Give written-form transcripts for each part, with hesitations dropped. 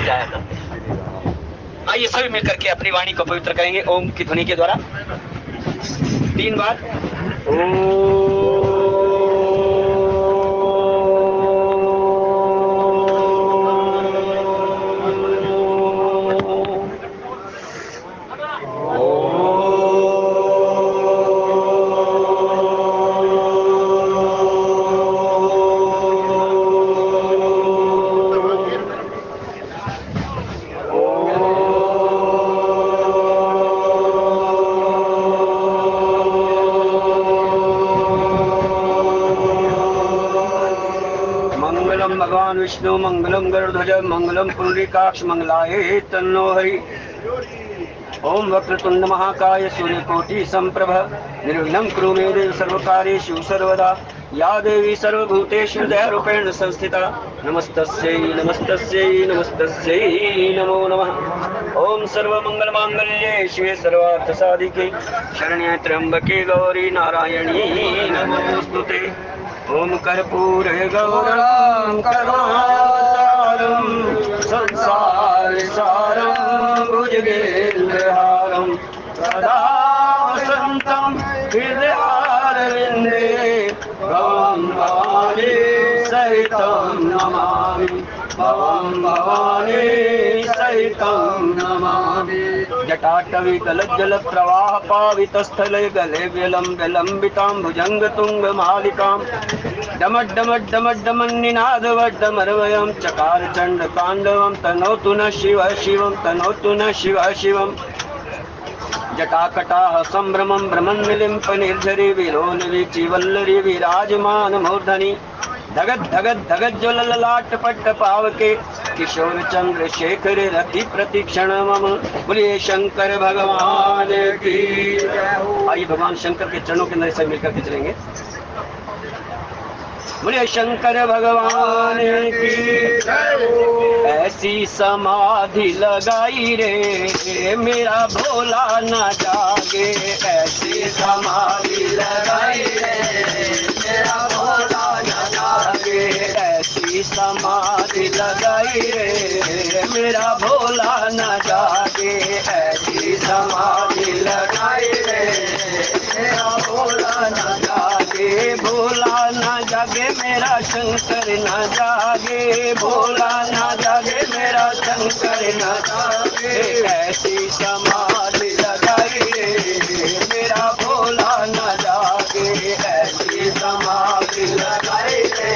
जाया करते हैं। आइए सभी मिलकर के अपनी वाणी को पवित्र करेंगे ओम की ध्वनि के द्वारा 3 बार। भगवान विष्णु मंगलम गरुड़ध्वज मंगलम पुंडरीकाक्ष मंगलाय तन्नो हरि। ओम वक्रतुंड महाकाय सूर्यकोटि संप्रभ निर्विघ्नं कुरु मे देव सर्वकार्येषु सर्वदा। या देवी सर्वभूतेषु दयारूपेण संस्थिता नमस्तस्यै नमस्तस्यै नमस्तस्यै नमो नमः। ओम सर्वमंगलमांगल्ये शिवे सर्वार्थसाधिके शरण्ये त्र्यंबके गौरी नारायणी नमोस्तुते। ओम कर्पूरे गौरं करुणावतारं संसारसारं भुजगेन्द्रहारं सदा वसन्तं हृदयारविन्दे भवं भवानी सहितं नमामि भवं भवानी सहितं नमामि। जटाटवी कलज्जल प्रवाह पावितस्थले गले विलम्बितां भुजङ्गतुङ्गमालिकां डमड्डमड्डमड्डमन्निनादवड्डमरवयं चकार चण्डताण्डवं तनोतु न शिव शिवं तनोतु न शिव शिवम्। जटाकटाः सम्भ्रमं भ्रमन्मिलिम्प निर्झरि विलोल विचिवल्लरि विराजमान मूर्धनि धगत धगत धगत ज्वललाट पट्ट पावके किशोर चंद्रशेखर रति प्रतिक्षण मम। बोलिए शंकर भगवान की। आइए भगवान शंकर के चरणों के अंदर सब मिलकर के चलेंगे। बोलिए शंकर भगवान की। ऐसी समाधि लगाई रे मेरा भोला न जागे। ऐसी समाधि लगाई रे मेरा भोला न जागे। ऐसी समाधि लगाई रे मेरा भोला न जागे। ऐसी समाधि लगाई रे मेरा भोला न जागे। भोला न जागे मेरा शंकर न जागे। भोला न जागे मेरा शंकर न जागे। ऐसी समाधि लगाई रे मेरा भोला न जागे। ऐसी समाधि लगाई रे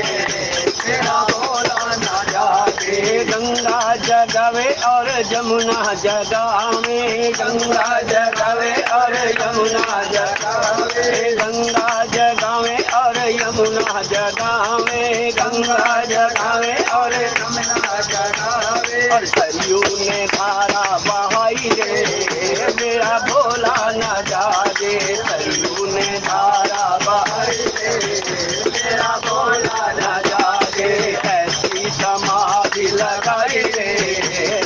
मेरा भोला न जागे। गंगा जगावे और जमुना जगावे। गंगा जगावे और यमुना जगावे। गंगा जगावे और यमुना जगावे। गंगा जगावे और यमुना जगावे। और सरयू ने धारा बहाई रे मेरा भोला न जागे। सरयू ने धारा बहाई रे मेरा भोला न जागे। ऐसी समाधि लगाई रे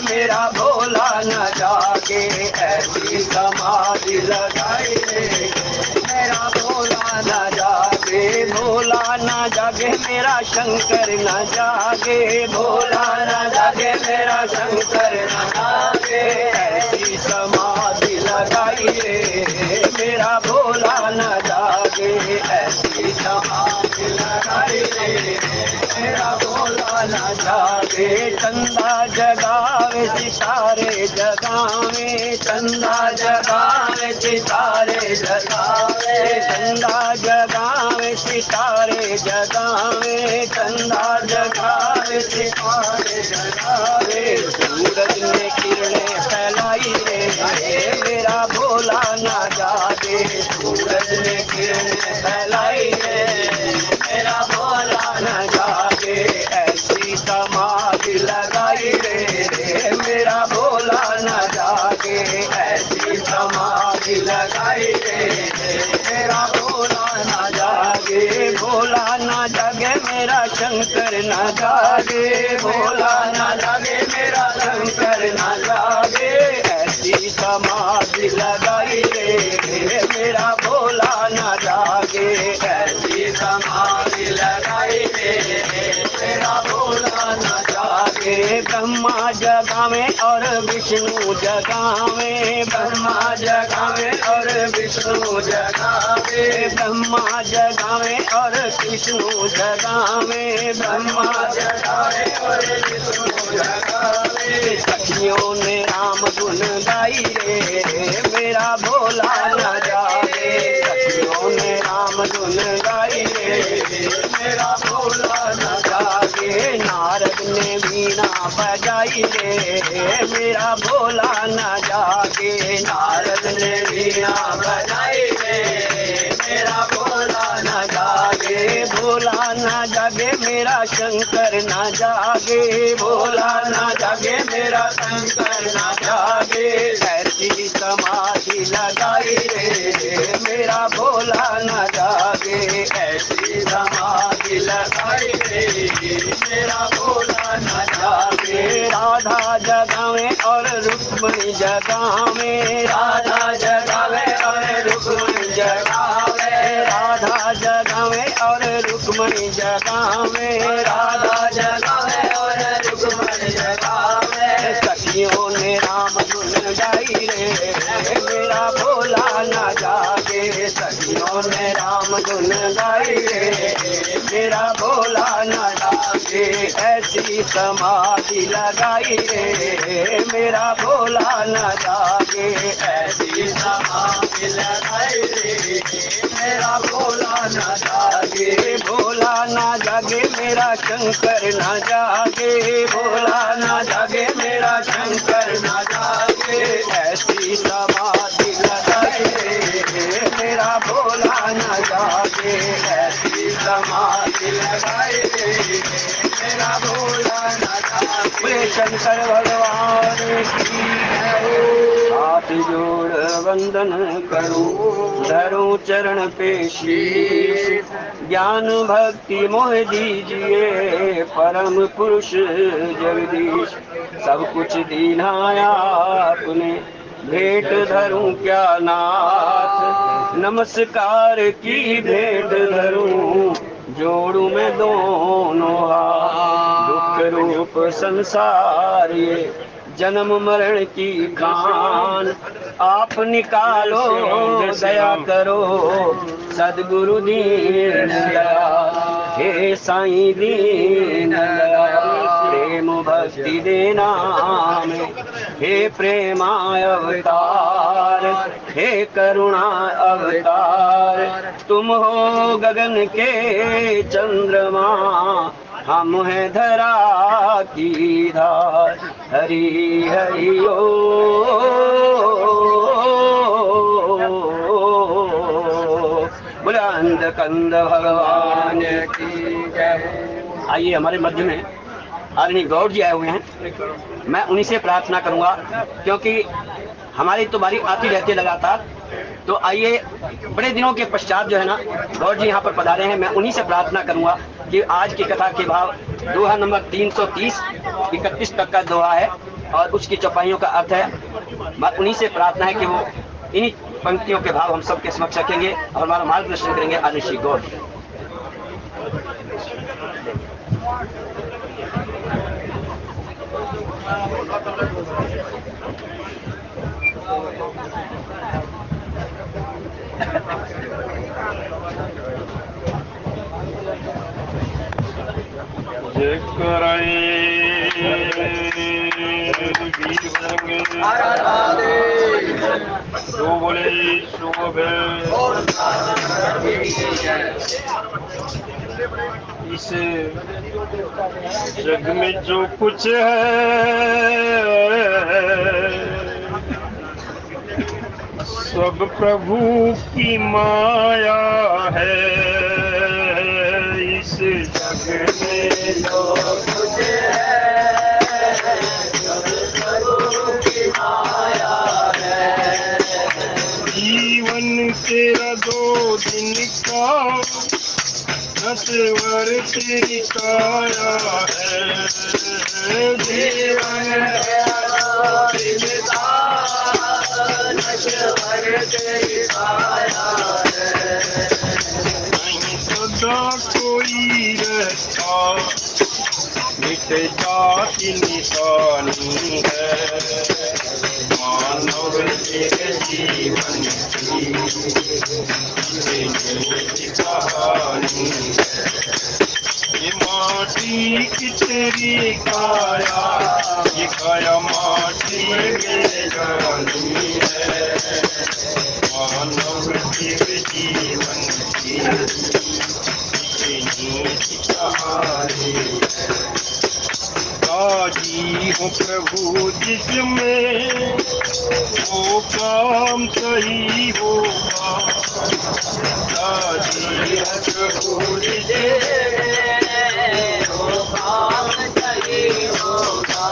मेरा भोला न जागे। ऐसी समाधि लगाई रे मेरा भोला न जागे। भोला न जागे मेरा शंकर न जागे। भोला न जागे मेरा शंकर न जागे। ऐसी समाधि लगाई रे मेरा भोला न जागे। ऐसी समाधि लगाई रे मेरा भोला न जागे। चंदा जगावे सितारे जगावे। चंदा जगावे सितारे जगावे। चंदा जगावे सितारे जगावे। चंदा जगावे सितारे जगावे। सूरज ने किरणें फैलाई रे मेरा भोला न जागे। सूरज ने किरणें फैलाई रे मेरा भोला न जागे। ऐसी समाधि लगाई रे मेरा भोला न जागे। ऐसी समाधि लगाई रे मेरा भोला न जागे। भोला न जागे मेरा शंकर न जागे। भोला न जागे मेरा शंकर न जागे। ऐसी समाधि लगाई रे मेरा भोला न जागे। ऐसी समाधि लगाई रे मेरा भोला न जागे। ब्रह्मा जगावे और विष्णु जगावे, ब्रह्मा जगावे और विष्णु जगावे, ब्रह्मा जगावे और विष्णु जगावे, ब्रह्मा जगावे और विष्णु जगावे। सखियों ने राम गुण गाई रे, मेरा भोला न जागे, सखियों ने राम गुण गाई रे, मेरा भोला न जागे। नारद ने वीणा बजाई रे, मेरा भोला न जागे, नारद ने वीणा बजाई रे, मेरा भोला न जागे, भोला न जागे मेरा शंकर न जागे, भोला न जागे मेरा शंकर न जागे। ऐसी समाधि लगाई रे, मेरा भोला न जागे, ऐसी समाधि लगाई रे, मेरा भोला न जागे। राधा जगावे और रुक्मणी जगावे, राधा जगावे और रुक्मणी जगावे, राधा जगावे और रुक्मणी जगावे, राधा जगावे और रुक्मणी जगावे। सखियों ने राम गुण गाई रे, मेरा भोला न जागे, सखियों ने राम गुण गाई रे, मेरा भोला न जागे। ऐसी समाधि लगाई रे, मेरा भोला न जागे, ऐसी समाधि लगाई रे, मेरा भोला न जागे, भोला न जागे मेरा शंकर न जागे, भोला न जागे मेरा शंकर न जागे। ऐसी समाधि लगाई रे, मेरा भोला न जागे, ऐसी समाधि लगाई रे, मेरा भोला न जागे। शंकर भगवान की हाथ जोड़ वंदन करूं, धरूं चरण पे शीश, ज्ञान भक्ति मोह दीजिए परम पुरुष जगदीश। सब कुछ दीना आपने, भेंट धरूं क्या नाथ, नमस्कार की भेंट धरूं, जोड़ू मैं दोनों हाथ। दुख रूप संसार ये जन्म मरण की खान, आप निकालो दया करो सदगुरु दीन दया, हे साईं दीन दया। प्रेम भक्ति देना में, हे प्रेमा अवतार, हे करुणा अवतार। तुम हो गगन के चंद्रमा, हम हैं धरा की धार। हरि हरि ओ बुलंद कंद भगवान की जय। आइए हमारे मध्य में आदरणीय गौड़ जी आए हुए हैं, मैं उन्हीं से प्रार्थना करूंगा क्योंकि हमारी तो बारी आती रहती है लगातार। तो आइए, बड़े दिनों के पश्चात जो है ना गौड़ जी यहाँ पर पधारे हैं, मैं उन्हीं से प्रार्थना करूंगा कि आज की कथा के भाव दोहा नंबर 330 31 तक का दोहा है और उसकी चौपाइयों का अर्थ है। मैं उन्हीं से प्रार्थना है कि वो इन्हीं पंक्तियों के भाव हम सबके समक्ष रखेंगे और हमारा मार्गदर्शन करेंगे आदरणीय श्री गौड़। जो बोले शोभे इस जग में जो कुछ है सब प्रभु की माया है। इस जग में जो कुछ है सब प्रभु की माया है। जीवन तेरा 2 दिन का नश्वर तेरी काया है। जीवन तेरा 2 दिन का नश्वर तेरी काया है। नहीं सदा कोई रहता मिट जाति निशानी है, मानव के जीवन की कहानी है। ये माटी की तेरी काया, ये काया माटी में जानी है, मानव के जीवन की कहानी। राजी हूँ प्रभु जिसमें वो काम सही होगा, राजी हूँ प्रभु जिसमें वो काम सही होगा।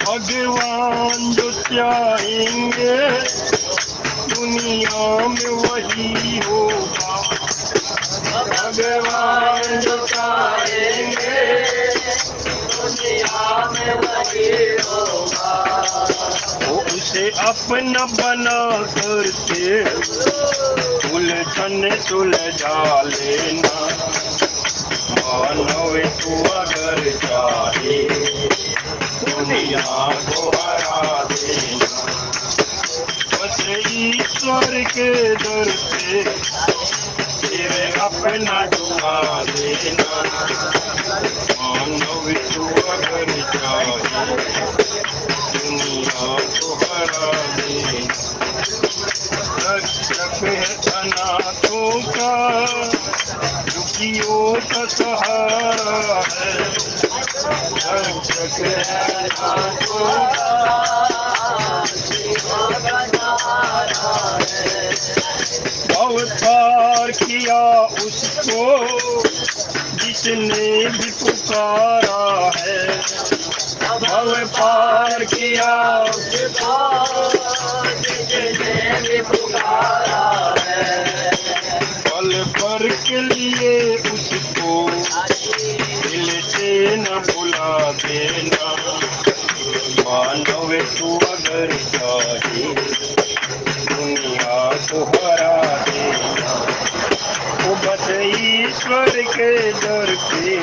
भगवान जो चाहेंगे दुनिया में वही होगा, भगवान जो चाहेंगे दुनिया में वही होगा। वो उसे अपना बना करके उलझन सुलझा लेना, मानव तू अगर चाहे दुनिया को हरा देना। बस ईश्वर के दर पे तेरे अपना झुका देना, मानव तू अगर चाहे दुनिया को हरा देना। रक्षक है अनाथों का, दुखियों का सहारा है, रक्षक है अनाथों का, दुखियों का सहारा है। अवतार किया उसको जिसने भी पुकारा है, अवतार किया उसको जिसने भी पुकारा है। पल भर के लिए उसको दिल से न भुला देना, मानव तू अगर चाहे दुनिया को हरा देना। वो बस ईश्वर के दर पे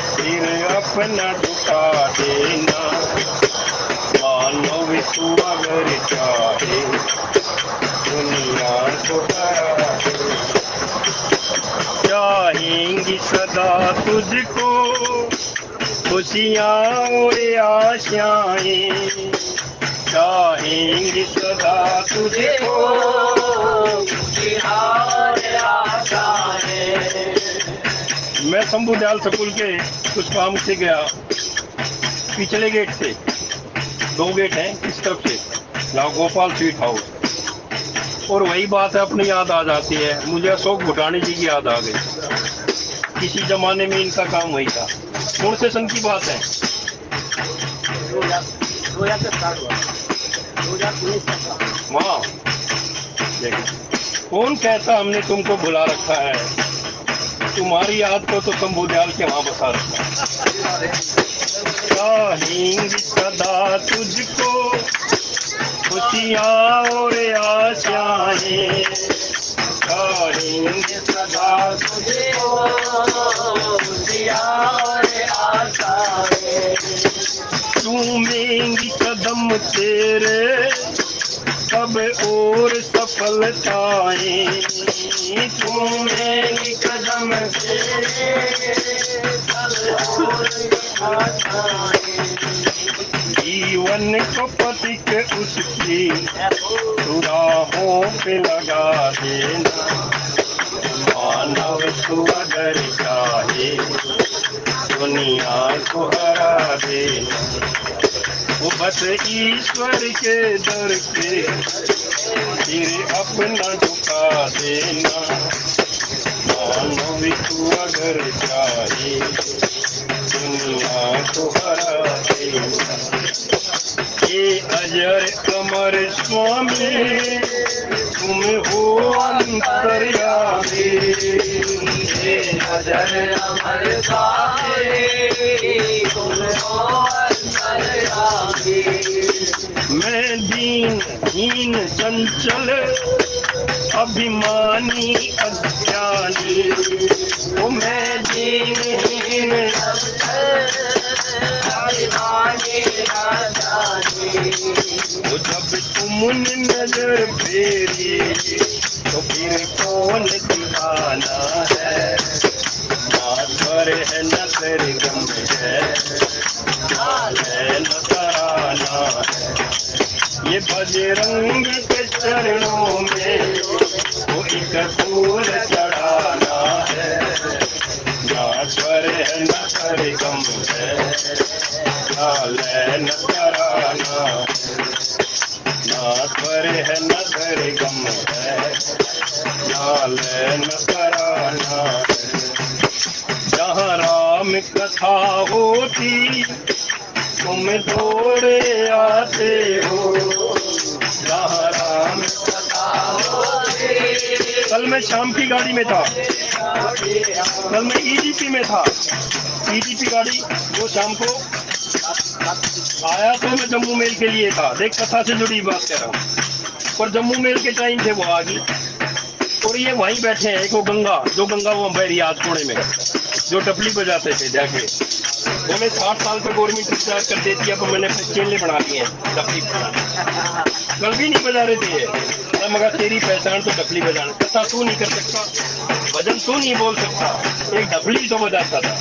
फिर अपना झुका देना, मानव तू अगर चाहे दुनिया को हरा देना। चाहेंगी सदा तुझको खुशियाँ और आशाएं, चाहेंगी सदा तुझको खुशियाँ और आशाएं। मैं शंभू दयाल स्कूल के कुछ काम से गया, पिछले गेट से 2 गेट हैं इस तरफ से, गाँव गोपाल स्वीट हाउस, और वही बात है अपनी याद आ जाती है। मुझे अशोक भूटानी जी की याद आ गई, किसी जमाने में इनका काम वही था। कौन से सन की बात है? 2019 वाह, कौन कहता हमने तुमको बुला रखा है, तुम्हारी याद को तो शंभू दयाल के वहां बसा रखा है। चाहेंगे सदा तुझको खुशियाँ और आशाएं, चाहेंगे सदा तुझको खुशियाँ और आशाएं। चूमेंगी कदम तेरे सब और सफलताएं, चूमेंगी कदम तेरे सब और सफलताएं। जीवन को पथिक उसकी राहों पे लगा देना, मानव तू अगर चाहे दुनिया को हरा देना। वो बस ईश्वर के दर पे फिर अपना झुका देना, मानव तू अगर चाहे दुनिया को हरा देना। ये अजर अमर स्वामी तुम हो अंतर्यामी, ये अजर अमर स्वामी तुम हो अंतर्यामी। मैं दीन हीन चंचल अभिमानी अज्ञानी वो मैं दीनहीन वो जब तुमने नजर फेरी तो फिर कौन दीवाना है, पर है नजर गम है न तराना है। ये बजरंग के चरणों में वो एक फूल चढ़ाना है, पर है नजर गम है न तराना है, पर है नजर गम है न तराना है। जहाँ राम कथा होती तुम दौड़े आते हो, जहाँ राम कथा होती। कल मैं शाम की गाड़ी में था, कल मैं ईडीपी में था, ईडीपी गाड़ी वो शाम को आया तो मैं जम्मू मेल के लिए था। देख कथा से जुड़ी बात कर रहा हूँ, और जम्मू मेल के टाइम थे वो आ गई और ये वहीं बैठे हैं। एक वो गंगा, जो गंगा वो बहरियात कोने में जो टपली बजाते थे जाके, उन्हें 60 साल पे गवर्नमेंट रिचार्ज कर देती है, पर मैंने अपने चेले बना दिए हैं टपली बजाने। कल भी नहीं बजा रहे थे, मगर तेरी पहचान तो टपली बजाना। कथा तू नहीं कर सकता, भजन तू नहीं बोल सकता, एक डफली तो बजाता था।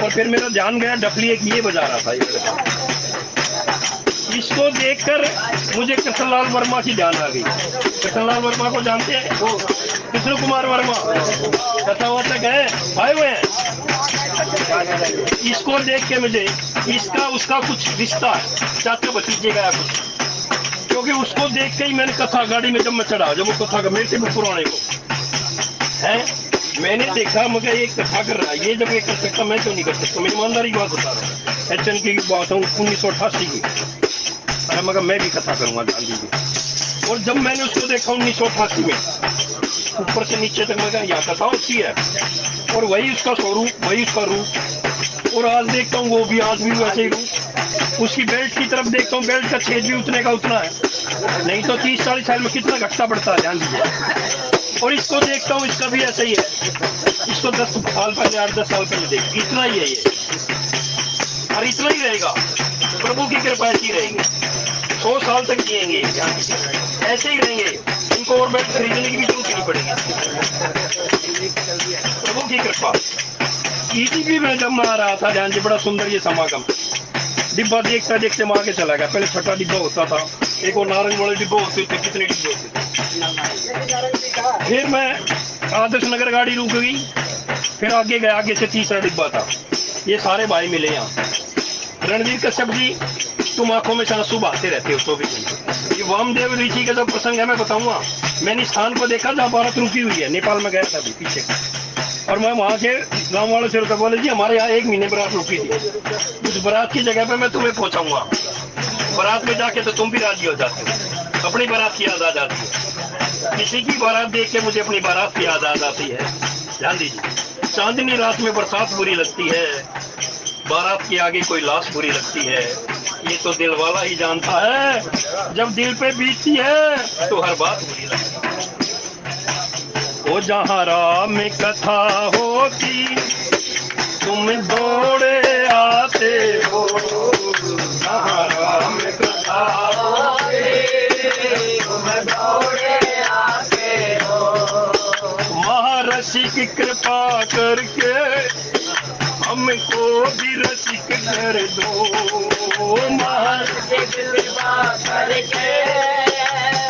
और फिर मेरा ध्यान गया, डफली एक ये बजा रहा था, इसको देखकर मुझे कृष्णलाल वर्मा की ध्यान आ गई। कृष्णलाल वर्मा को जानते हैं, वो कृष्ण कुमार वर्मा कथावाचक है, आए हुए हैं। इसको देख के मुझे इसका उसका कुछ रिश्ता है, चाचा भतीजे का कुछ, क्योंकि उसको देख के ही मैंने कथा गाड़ी में जब मैं चढ़ा, जब वो कथा का मेरे से भी पुराने को है, मैंने देखा मगर ये कथा कर रहा है, ये जब ये कर सकता मैं क्यों नहीं कर सकता। मैं ईमानदारी बात बता रहा हूँ, HN की बात हूँ 1988 की। अरे मगर मैं भी कथा करूंगा गांधी जी। और जब मैंने उसको देखा 1988 में ऊपर से नीचे तक, मैं यहाँ कथा होती है और वही उसका स्वरूप, वही उसका रूप। और आज देखता हूँ वो भी आज भी वैसे ही रूप। उसकी बेल्ट की तरफ देखता हूँ, बेल्ट का छेद भी उतने का उतना है, नहीं तो 30-40 साल में कितना घटता बढ़ता है, ध्यान दीजिए। और इसको देखता हूँ, इसका भी ऐसा ही है। इसको 10 साल पहले 8-10 साल पहले देख, इतना ही है ये, और इतना ही रहेगा। प्रभु की कृपा ऐसी रहेगी, 100 साल तक जिएंगे, ऐसे ही रहेंगे। इनको और बेल्ट खरीदने की भी जरूरत नहीं पड़ेगी, प्रभु की कृपा। ईटीपी में जब मैं आ रहा था, ध्यान से, बड़ा सुंदर ये समागम, डिब्बा देखता देखते मैं आगे चला गया। पहले छठा डिब्बा होता था, एक और नारंग वाले डिब्बे होते थे, कितने डिब्बे होते थे। फिर मैं आदर्श नगर गाड़ी रुक गई, फिर आगे गया, आगे से तीसरा डिब्बा था। ये सारे भाई मिले यहाँ। रणजीत कश्यप जी, तुम आंखों में आंसू बहाते रहते हो 24 घंटे। ये वामदेव ऋषि का जो प्रसंग है मैं बताऊंगा। मैंने स्थान को देखा जहाँ बारात रुकी हुई है, नेपाल में गया था अभी पीछे, और मैं वहाँ के गाँव वालों से रुका, बोले जी हमारे यहाँ 1 महीने बारात रुकी थी, उस बारात की जगह पे मैं तुम्हें पहुँचाऊंगा। बारात में जाके तो तुम भी राजी हो जाते हो, अपनी बारात की याद आ जाती है। किसी की बारात देख के मुझे अपनी बारात की याद आ जाती है। ध्यान दीजिए, चांदनी रात में बरसात बुरी लगती है, बारात के आगे कोई लाश बुरी लगती है, ये तो दिल वाला ही जानता है। जब दिल पे बीतती है तो हर बात बुरी लगती है। वो जहाँ राम में कथा होती तुम दौड़े आते हो, जहाँ राम में कथा होती तुम दौड़े आते हो। महर्षि की कृपा करके हमको भी रसिक कर दो, महर्षि की कृपा करके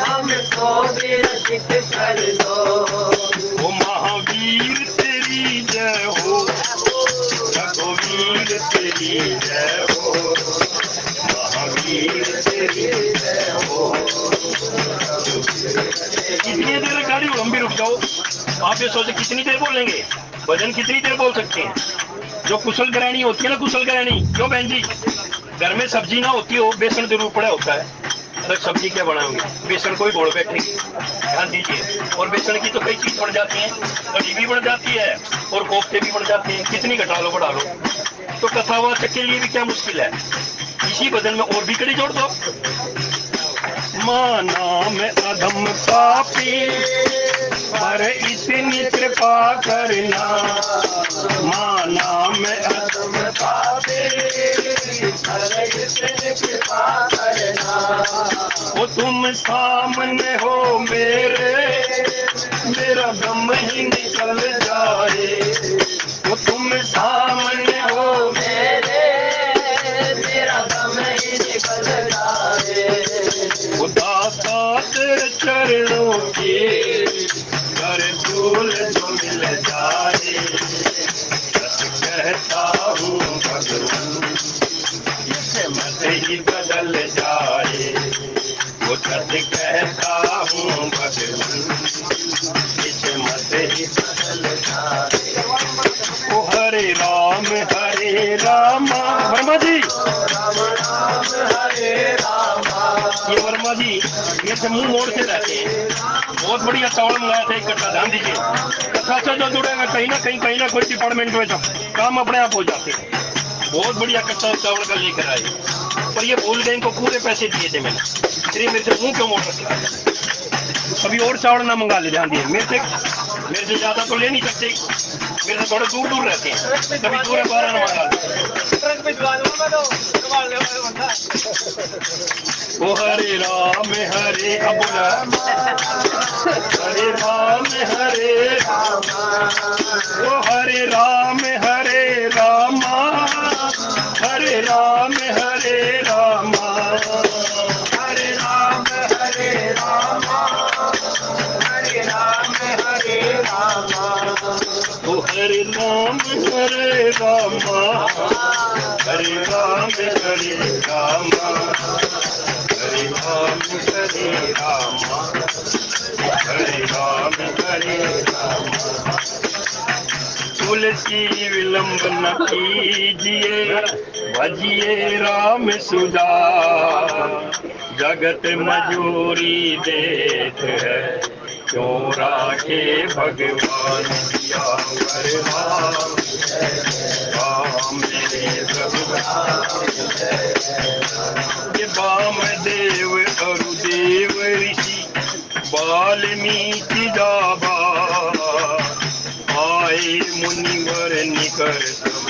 हमको भी रसिक कर दो। ओ महावीर तेरी जय हो, रघुवीर तेरी जय हो, महावीर तेरी जय हो। कितनी देर गाड़ी लंबी रुक जाओ, आप ये सोचे कितनी देर बोलेंगे, भजन कितनी देर बोल सकते हैं। जो कुशल गृहिणी होती है ना, कुशल गृहिणी, क्यों बहन जी, घर में सब्जी ना होती हो, बेसन जरूर पड़ा होता है, अगर सब्जी क्या बनाओगे, बेसन को ही घोड़ बैठेगी। ध्यान दीजिए, और बेसन की तो कई चीज बन जाती है, कढ़ी भी बन जाती है और कोफ्ते भी बन जाते हैं, कितनी घटा लो बढ़ा लो। तो कथावाचक के लिए भी क्या मुश्किल है, इसी भजन में और भी कड़ी जोड़ दो। माना मैं अधम पापी पर इतनी कृपा करना, माना मैं अधम पापी पर इतनी कृपा करना। वो तुम सामने हो मेरे, मेरा दम ही निकल जाए। वो तुम सामने हो मेरे, मेरा दम ही निकल जाए। वो दाता तेरे चरणों की कर धूल जो मिल जाए। सच कहता हूँ भगवान इसे मत ही बदल जाए। वो सच कहता हूँ भगवान इसे मत ही बदल जाए। ओ हरे राम वर्मा जी, ये वर्मा जी ये से मुंह मोड़ के रहते हैं। बहुत बढ़िया चावल मंगाया था इकट्ठा, ध्यान दीजिए। कथा से जो जुड़ेगा कहीं ना कोई डिपार्टमेंट में तो काम अपने आप हो जाते हैं। बहुत बढ़िया कच्चा चावल का लेकर आए, पर ये भूल गए, इनको पूरे पैसे दिए थे मैंने, फिर मेरे से मुंह क्यों मोड़ रखा। कभी और चावल ना मंगा ले, ध्यान दिए। मेरे से ज्यादा तो ले नहीं सकते, मेरे से थोड़े दूर रहते हैं, कभी दूर है बारह ना मंगा ओ हरे राम हरे हरे राम ओ हरे राम हरे रामा, हरे राम हरे रामा, हरे राम हरे रामा, हरे राम हरे रामा। ओ हरे राम हरे रामा, हरे राम हरे रामा, हरे राम हरे रामा, हरे राम हरे रामा। तुलसी विलंब न कीजिए, भजिए राम सुधा। जगत मजूरी देत है, क्यों राखे भगवान दिया वरदान। राम मेरे प्रभु ये वामदेव अरुदेव ऋषि वाल्मीकि जाबा। आए मुनिवर निकर सब,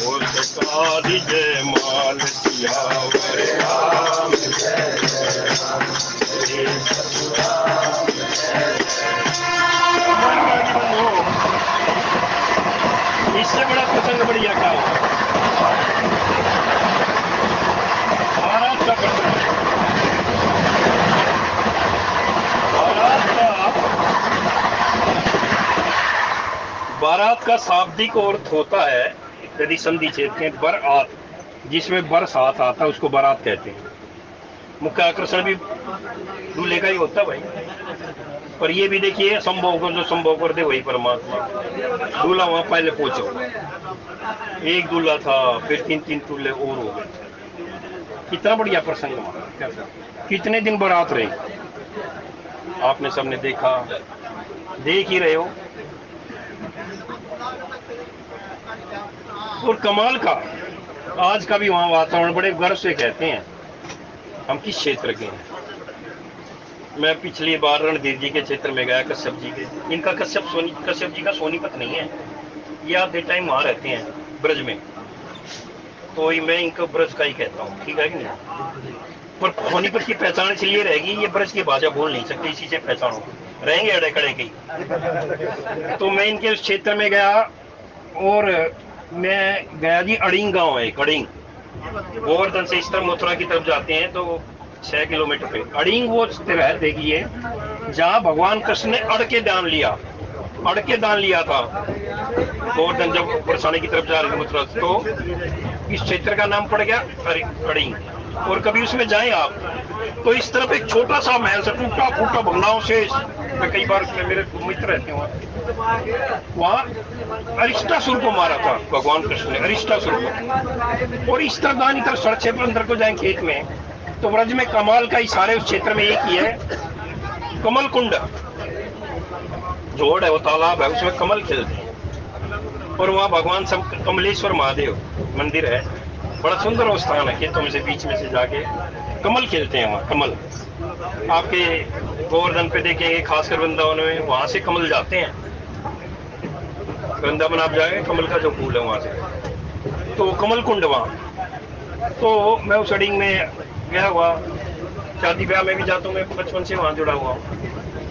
और सकादि जय माल सियावर राम। इससे बड़ा प्रसंग बढ़िया क्या हो। महाराज का प्रसंग, बारात का शाब्दिक अर्थ होता है, यदि संधि छेदते हैं, बरात, जिसमें बरसात आता है उसको बारात कहते हैं। मुख्य आकर्षण भी दूल्हे का ही होता है भाई, पर ये भी देखिए संभव को जो संभव कर दे वही परमात्मा। दूल्हा वहां पहले पहुंचे, एक दूल्हा था, फिर तीन दूल्हे और हो गए। कितना बढ़िया प्रसंग वहां, कितने दिन बारात रही आपने सबने देखा, देख ही रहे हो। और कमाल का आज का भी वहां वातावरण बड़े गर्व से कहते हैं हम किस क्षेत्र के हैं। मैं पिछली बार रणधीर जी के क्षेत्र में गया, कश्यप जी के। इनका कश्यप जी का सोनीपत नहीं है, ये आधे टाइम वहां रहते हैं ब्रज में, तो मैं इनको ब्रज का ही कहता हूँ, ठीक है कि नहीं। पर सोनीपत की पहचान इसलिए रहेगी, ये ब्रज की भाषा बोल नहीं सकते, इसी से पहचानो, रहेंगे अड़े कड़े की। तो मैं इनके उस क्षेत्र में गया, और मैं गया जी अड़िंग गांव है, अड़िंग। गोवर्धन से इस तरफ मथुरा की तरफ जाते हैं तो 6 किलोमीटर पे अड़िंग वो जगह देखिए जहाँ भगवान कृष्ण ने अड़ के दान लिया था। गोवर्धन जब बरसाने की तरफ जा रहे थे मथुरा, तो इस क्षेत्र का नाम पड़ गया अड़िंग। और कभी उसमें जाएं आप तो इस तरफ एक छोटा सा महल से टूटा फूटा भंगनाव से, मैं कई बार उसमें मेरे मित्र रहते हैं वहाँ अरिष्टासुर को मारा था भगवान कृष्ण ने, अरिष्टासुर को। और इस तरफ दान इधर सड़क पर अंदर को जाए खेत में, तो ब्रज में कमाल का इशारे उस क्षेत्र में एक ही है, कमल कुंड जोड़ है, वो तालाब है, उसमें कमल खिलते हैं। और वहाँ भगवान सब कमलेश्वर महादेव मंदिर है, बड़ा सुंदर वो स्थान है, खेतों में से बीच में से जाके कमल खिलते हैं वहाँ, कमल। आपके गोवर्धन पे देखेंगे, खासकर वृंदावन में, वहां से कमल जाते हैं। वृंदावन आप जाएंगे, कमल का जो फूल है वहां से, तो कमल कुंड वहाँ। तो मैं उस अडिंग में गया हुआ, शादी ब्याह में भी जाता हूँ, मैं बचपन से वहाँ जुड़ा हुआ हूँ।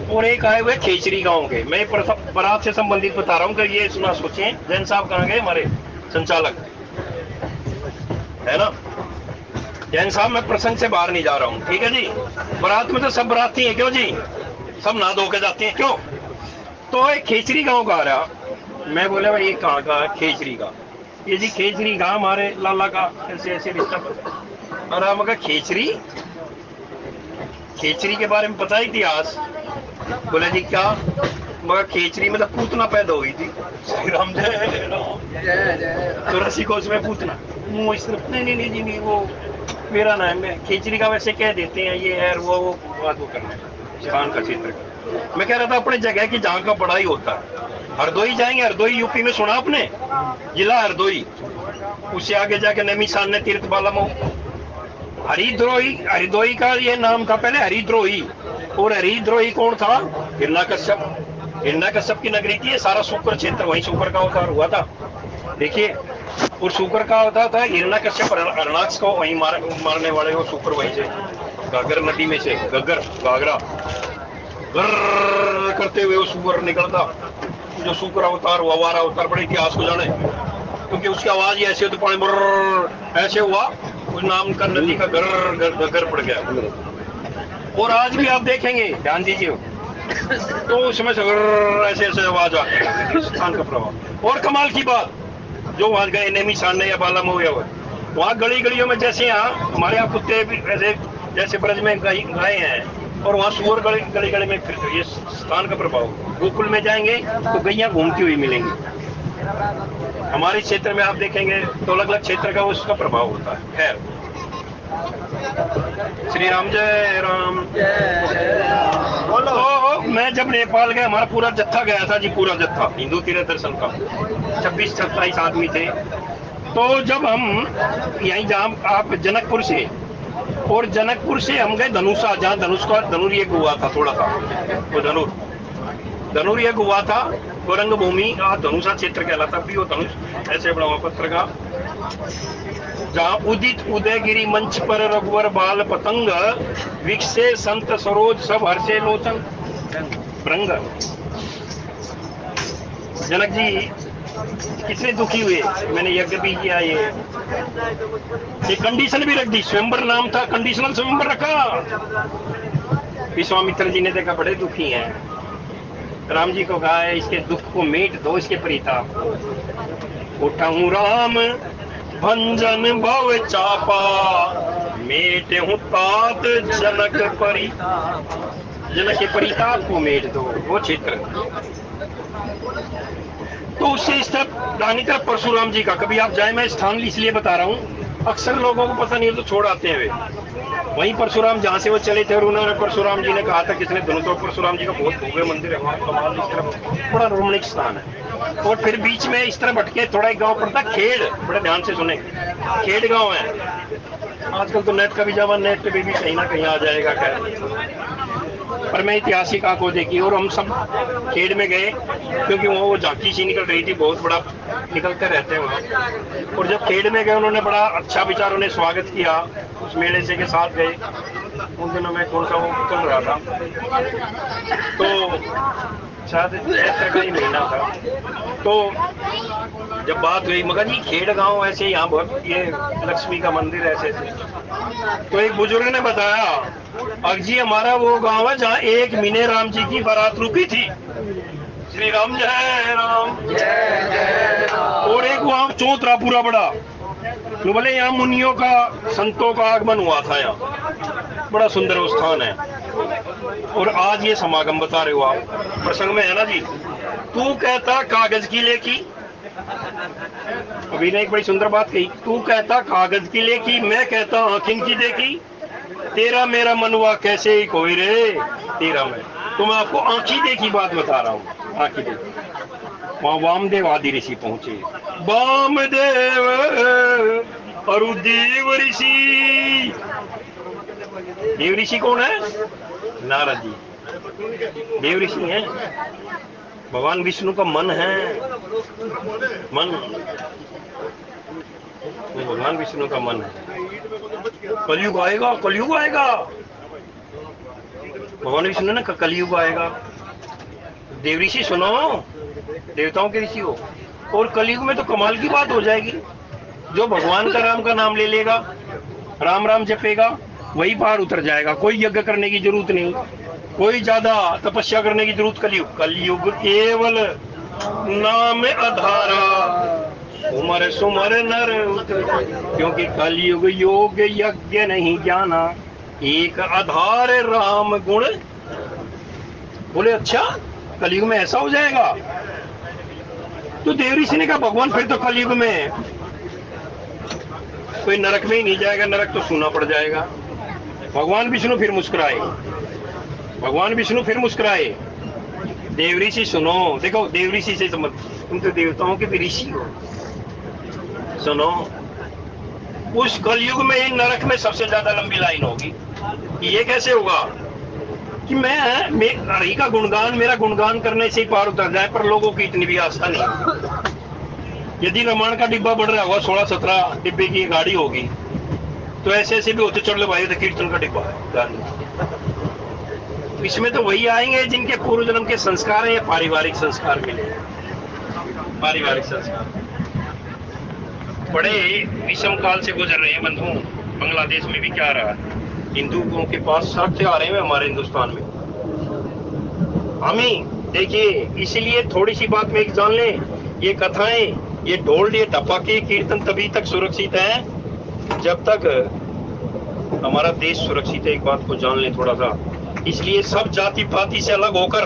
और एक आए हुए खेचरी गांव के, मैं बारात से संबंधित बता रहा हूँ कि ये सुना सोचें। जैन साहब कहाँ गए, हमारे संचालक है ना। जैन साहब, मैं प्रसंग से बाहर नहीं जा रहा हूँ, ठीक है जी। बारात में तो सब बराती हैं, क्यों जी, सब नहा धो के जाते हैं, क्यों। तो एक खेचरी गांव का आ रहा, मैं बोला भाई ये कहाँ का, खेचरी का। ये जी खेचरी गांव हमारे लाला का ऐसे ऐसे रिश्ता। और हम कहा खेचरी, खेचरी के बारे में पता है इतिहास। बोले जी क्या, मगर खेचरी में तो पूतना पैदा हुई थी। श्री राम जय राम। तो रसी को उसमें पूतना, मुँह इस तरफ, नहीं नहीं नहीं जी नहीं, वो मेरा नाम है। खेचरी का वैसे कह देते हैं, ये है वो बात वो करना है, स्थान का क्षेत्र का। मैं कह रहा था अपने जगह की जहाँ का बड़ा ही होता है। हरदोई जाएंगे, हरदोई यूपी में सुना आपने, जिला हरदोई। उससे आगे जाके नैमिषारण्य ने तीर्थ बालामऊ। हरिद्रोही, हरिद्रोही का ये नाम था पहले, हरिद्रोही। और हरिद्रोही कौन था, हिरण्यकश्यप। हिरण्यकश्यप की नगरी थी, सारा शुक्र क्षेत्र, वहीं शुक्र का अवतार हुआ था, देखिए। और शुक्र का अवतार था हिरण्यकश्यप, अरणाक्ष को वहीं मारने वाले वो शुक्र, वहीं से गागर नदी में से गगर गागरा गर्र करते हुए वो शुक्र निकलता। जो शुक्र अवतार हुआ, वारा अवतार, बड़े इतिहास को जाने, क्योंकि उसकी आवाज ही ऐसे, तो पानी बर्र ऐसे हुआ, उस नाम का नदी का घर पड़ गया। और आज भी आप देखेंगे, ध्यान दीजिए, तो उसमें से ऐसे ऐसे आवाज आती है, स्थान का प्रभाव। और कमाल की बात, जो वहां गए नैमिषारण्य या बालामऊ या वहाँ गली गलियों में, जैसे यहाँ हमारे यहाँ कुत्ते भी ऐसे जैसे ब्रज में गाय हैं, और वहाँ सुअर गली गली में फिरते, ये स्थान का प्रभाव। गोकुल में जाएंगे तो गैया घूमती हुई मिलेंगी। हमारे क्षेत्र में आप देखेंगे तो अलग अलग क्षेत्र का उसका प्रभाव होता है। खैर, श्री राम जय राम। तो मैं जब नेपाल गया, हमारा पूरा जत्था गया था जी, पूरा जत्था हिंदू तीर्थ दर्शन का, 26-27 आदमी थे। तो जब हम यहीं जहाँ आप जनकपुर से, और जनकपुर से हम गए धनुषा, जहाँ धनुर यज्ञ हुआ था, थोड़ा था वो धनुर यज्ञ हुआ था, गौरंग भूमि धनुषा क्षेत्र कहलाता भी वो धनुष ऐसे बना हुआ पत्थर का, जहाँ उदित उदयगिरी मंच पर रघुवर बाल पतंग, विकसे संत सरोज सब हर्षे लोचन भृंग। जनक जी कितने दुखी हुए, मैंने यज्ञ भी किया, ये कंडीशन भी रख दी, स्वयंवर नाम था, कंडीशनल स्वयंवर रखा। विश्वामित्र जी ने देखा बड़े दुखी हैं, राम जी को कहा है इसके दुख को मेट दो, इसके परिताप। उठाऊं राम भंजन भव चापा, मेटे हूँ तात जनक परी, जनक के परिताप को मेट दो, वो क्षेत्र। तो उससे इस तरफ दानी तरफ परशुराम जी का, कभी आप जाए, मैं स्थान इसलिए बता रहा हूँ, अक्सर लोगों को पता नहीं है तो छोड़ आते हैं वे। वहीं परशुराम जहाँ से वो चले थे, और उन्होंने परशुराम जी ने कहा था किसने, धनुष, परशुराम जी का बहुत भव्य मंदिर है वहाँ, कमाल, इस तरफ बड़ा रोमणिक स्थान है। और फिर बीच में इस तरह भटके थोड़ा एक गाँव पड़ता खेड़, बड़े ध्यान से सुने, खेड़ गाँव है। आजकल तो नेट का भी जमाना, नेट पे भी कहीं ना कहीं आ जाएगा, खैर। पर मैं ऐतिहासिक आंखों देखी, और हम सब खेड़ में गए, क्योंकि वहाँ वो झांकी सी निकल रही थी, बहुत बड़ा निकलते रहते हैं वहाँ। और जब खेड़ में गए, उन्होंने बड़ा अच्छा विचारों ने स्वागत किया, उस मेले से के साथ गए। उन दिनों में कौन सा वो चल रहा था, तो शायद चैत्र का ही महीना था। तो जब बात हुई, मगर जी खेड़ गांव ऐसे, यहाँ बहुत ये लक्ष्मी का मंदिर ऐसे ऐसे। तो एक बुजुर्ग ने बताया, अजी हमारा वो गांव है जहाँ एक महीने राम जी की बारात रुकी थी। श्री राम जय राम। और एक वहाँ चौतरा पूरा बड़ा, तो बोले यहाँ मुनियों का, संतों का आगमन हुआ था, यहाँ बड़ा सुंदर वो स्थान है। और आज ये समागम बता रहे हो आप, प्रसंग में है ना जी। तू कहता कागज की लेकी, अभी ने एक बड़ी सुंदर बात कही, तू कहता कागज की लेकी, मैं कहता आँखिन की देखी, तेरा मेरा मनवा कैसे ही कोई रे तेरा मैं। तो मैं आपको आँखी देखी बात बता रहा हूँ, आँखी देखी। वहाँ वामदेव आदि ऋषि पहुंचे, वामदेव और वो देव ऋषि, देव ऋषि कौन है? नारद जी देव ऋषि हैं। भगवान विष्णु का मन है, मन वो भगवान विष्णु का मन है। कलयुग आएगा, कलयुग आएगा, भगवान विष्णु ने कलयुग आएगा। देव ऋषि सुनो, देवताओं के ऋषि हो, और कलयुग में तो कमाल की बात हो जाएगी। जो भगवान का राम का नाम ले लेगा, राम राम जपेगा, वही पार उतर जाएगा। कोई यज्ञ करने की जरूरत नहीं, कोई ज्यादा तपस्या करने की जरूरत। कलयुग, कलयुग केवल नाम आधारा, उमर सुमर नर उतर, क्योंकि कलयुग योग यज्ञ नहीं जाना, एक आधार राम गुण। बोले अच्छा, कलयुग में ऐसा हो जाएगा? तो देव ऋषि ने कहा भगवान फिर तो कलयुग में कोई नरक में ही नहीं जाएगा, नरक तो सुना पड़ जाएगा। भगवान विष्णु फिर मुस्कुराए, भगवान विष्णु फिर मुस्कुराए। देव ऋषि सुनो, देखो देव ऋषि से समझ, तुम तो देवताओं के भी ऋषि हो। सुनो, उस कलयुग में ही नरक में सबसे ज्यादा लंबी लाइन होगी। ये कैसे होगा कि मैं हरि का गुणगान, मेरा गुणगान करने से ही पार उतर जाए, पर लोगों की इतनी भी आस्था नहीं। यदि रामायण का डिब्बा बढ़ रहा होगा, 16-17 डिब्बे की गाड़ी होगी, तो ऐसे ऐसे भी होते चढ़ लो भाई, तो कीर्तन का डिब्बा है। इसमें तो वही आएंगे जिनके पूर्व जन्म के संस्कार हैं या पारिवारिक संस्कार मिले। पारिवारिक संस्कार बड़े विषम काल से गुजर रहे हैं बंधुओं। बांग्लादेश में भी क्या रहा है, हिंदुओं के पास शर्तें आ रहे हैं हमारे हिंदुस्तान में। हमें देखिए, इसलिए थोड़ी सी बात में एक जान लें, ये कथाएं, ये ढोल, ये टपाके, कीर्तन तभी तक सुरक्षित है जब तक हमारा देश सुरक्षित है। एक बात को जान लें थोड़ा सा। इसलिए सब जाति पाति से अलग होकर,